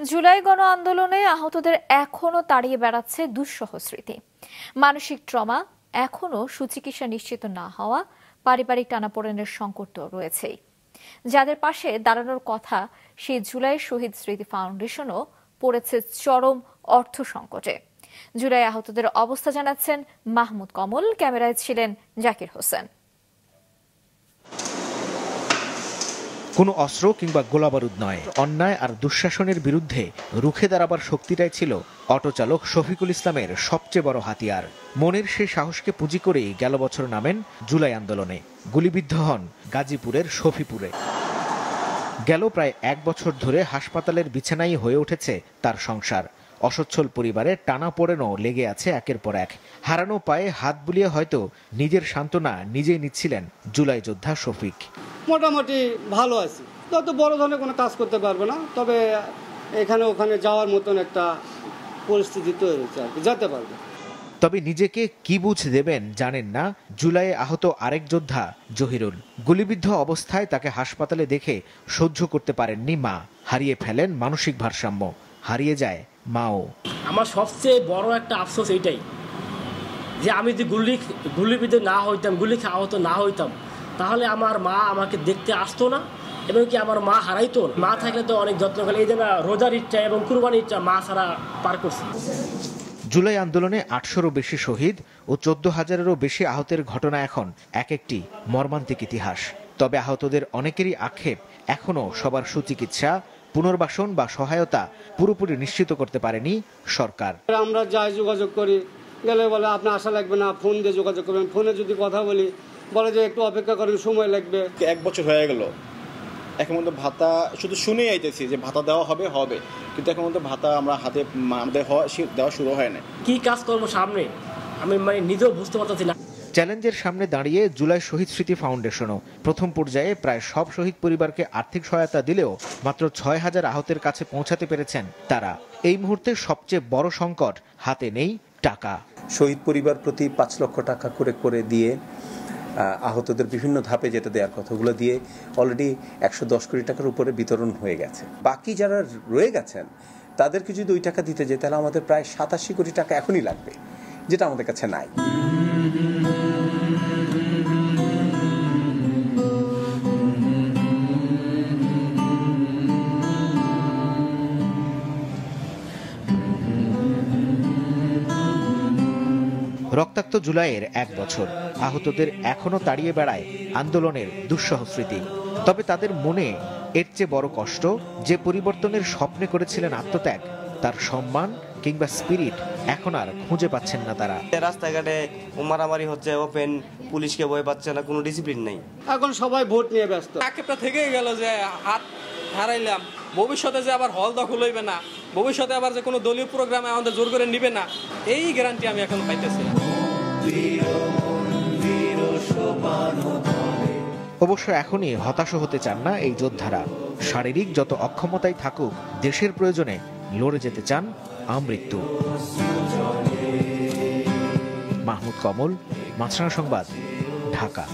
জুলাই গণ আন্দোলনে আহতদের এখনো তাড়িয়ে বেড়াচ্ছে দুঃসহ স্মৃতি। মানসিক ট্রমা, এখনো সুচিকিৎসা নিশ্চিত না হওয়া, পারিবারিক টানাপোড়েনের সংকট তো রয়েছেই। যাদের পাশে দাঁড়ানোর কথা সেই জুলাই শহীদ স্মৃতি ফাউন্ডেশনও পড়েছে চরম অর্থ সংকটে। জুলাই আহতদের অবস্থা জানাচ্ছেন মাহমুদ কমল, ক্যামেরায় ছিলেন জাকির হোসেন। কোনো অস্ত্র কিংবা গোলাবারুদ নয়, অন্যায় আর দুঃশাসনের বিরুদ্ধে রুখে দাঁড়াবার শক্তিটাই ছিল অটোচালক শফিকুল ইসলামের সবচেয়ে বড় হাতিয়ার। মনের সেই সাহসকে পুঁজি করেই গেল বছর নামেন জুলাই আন্দোলনে। গুলিবিদ্ধ হন গাজীপুরের শফিপুরে। গেল প্রায় 1 বছর ধরে হাসপাতালের বিছানায় হয়ে উঠেছে তার সংসার। অসচ্ছল পরিবারে টানাপোড়েনও লেগে আছে একের পর এক। হারানো পায়ে হাত বুলিয়ে হয়তো নিজের সান্ত্বনা নিজেই নিচ্ছিলেন জুলাই যোদ্ধা শফিক। মোটামুটি ভালো আছি, তত বড় ধরনের কোনো কাজ করতে পারবো না, তবে এখানে ওখানে যাওয়ার মতন একটা পরিস্থিতি তৈরি হচ্ছে আর কি, যেতে পারবো। তবে নিজেকে কি বুঝ দেবেন জানেন না জুলাইয়ে আহত আরেক যোদ্ধা জহিরুল। গুলিবিদ্ধ অবস্থায় তাকে হাসপাতালে দেখে সহ্য করতে পারেননি মা। হারিয়ে ফেলেন মানসিক ভারসাম্য, হারিয়ে যায় মাও। আমার সবচেয়ে বড় একটা আফসোস এইটাই যে আমি যদি গুলিবিদ্ধ না হইতাম, গুলি আহত না হইতাম, তাহলে আমার মা আমাকে দেখতে আসতো না এবং কি আমার মা হারাইতো না। মা থাকলে তো অনেক যত্ন করে, এই যে রোজার ইচ্ছা এবং কুরবানির ইচ্ছা মা ছাড়া পার করছে। জুলাই আন্দোলনে 800-রও বেশি শহীদ ও 14,000-এরও বেশি আহতের ঘটনা এখন এক একটি মর্মান্তিক ইতিহাস। তবে আহতদের অনেকেরই আক্ষেপ, এখনও সবার সুচিকিৎসা, পুনর্বাসন বা সহায়তা পুরোপুরি নিশ্চিত করতে পারেনি সরকার। আমরা যাই যোগাযোগ করি, গেলে বলে আপনি আসা লাগবে না, ফোন দিয়ে যোগাযোগ করবেন। ফোনে যদি কথা বলি বলে যে একটু অপেক্ষা করেন, সময় লাগবে। 1 বছর হয়ে গেল, এখন মধ্যে ভাতা শুধু শুনে আইতেছি যে ভাতা দেওয়া হবে, কিন্তু এখন মধ্যে ভাতা আমরা হাতে আমাদের দেওয়া শুরু হয় না। কি কাজ করবো সামনে আমি নিজেও বুঝতে পারতেছি না। চ্যালেঞ্জের সামনে দাঁড়িয়ে জুলাই শহীদ স্মৃতি ফাউন্ডেশনও প্রথম পর্যায়ে প্রায় সব শহীদ পরিবারকে আর্থিক সহায়তা দিলেও মাত্র 6,000 আহতের কাছে পৌঁছাতে পেরেছেন তারা। এই মুহূর্তে সবচেয়ে বড় সংকট, হাতে নেই টাকা। শহীদ পরিবার প্রতি 5 লক্ষ টাকা করে দিয়ে আহতদের বিভিন্ন ধাপে যেটা দেওয়ার কথাগুলো দিয়ে অলরেডি 110 কোটি টাকার উপরে বিতরণ হয়ে গেছে। বাকি যারা রয়ে গেছেন তাদেরকে যদি ওই টাকা দিতে যায় তাহলে আমাদের প্রায় 87 কোটি টাকা এখনই লাগবে, যেটা আমাদের কাছে নাই। রক্তাক্ত জুলাইয়ের 1 বছর, আহতদের এখনো তাড়িয়ে বেড়ায় আন্দোলনের দুঃসহ স্মৃতি। তবে তাদের মনে এর চেয়ে বড় কষ্ট, যে পরিবর্তনের স্বপ্নে করেছিলেন আত্মত্যাগ, তার সম্মান কিংবা স্পিরিট এখন আর খুঁজে পাচ্ছেন না তারা। রাস্তাঘাটে মারামারি হচ্ছে, ওপেন, পুলিশকে ভয় পাচ্ছে না, কোনো ডিসিপ্লিন নেই। এখন সবাই ভোট নিয়ে ব্যস্ত। আক্ষেপটা থেকেই গেল যে হাত হারাইলাম, ভবিষ্যতে যে আবার হল দখল হইবে না, ভবিষ্যতে আবার যে কোনো দলীয় প্রোগ্রামে আমাদের জোর করে নিবে না, এই গ্যারান্টি আমি এখন পাইতেছি। অবশ্য এখনই হতাশ হতে চান না এই যোদ্ধারা। শারীরিক যত অক্ষমতাই থাকুক, দেশের প্রয়োজনে লড়ে যেতে চান আমৃত্যু। মাহমুদ কমল, মাছরাঙা সংবাদ, ঢাকা।